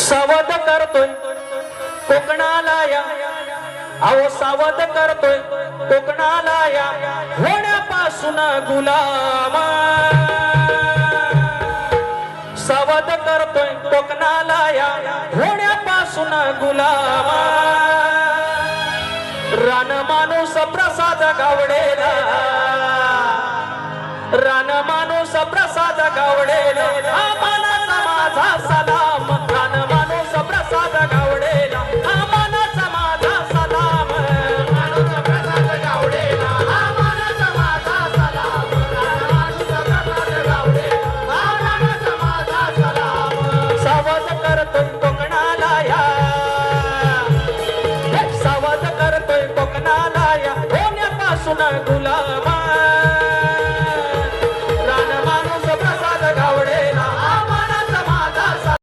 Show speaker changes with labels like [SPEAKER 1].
[SPEAKER 1] सावध करतोय कोकणाला या, अहो सावध करतोय कोकणाला या, होण्यापासून गुलाम सावध करतोय कोकणाला या, होण्यापासून गुलाम रान माणूस प्रसाद गावडेला, रान माणूस प्रसाद गावडेला, आम्हानाचा माझा सलाम, रान माणूस प्रसाद गावडेला, आम्हानाचा माझा सलाम, माणूस प्रसाद गावडेला, आम्हानाचा माझा सलाम, रान माणूस प्रसाद गावडेला, आम्हानाचा माझा सलाम. सावध करतोय कोकणाला या, सावध करतोय कोकणाला या, होण्यापासून गुलाम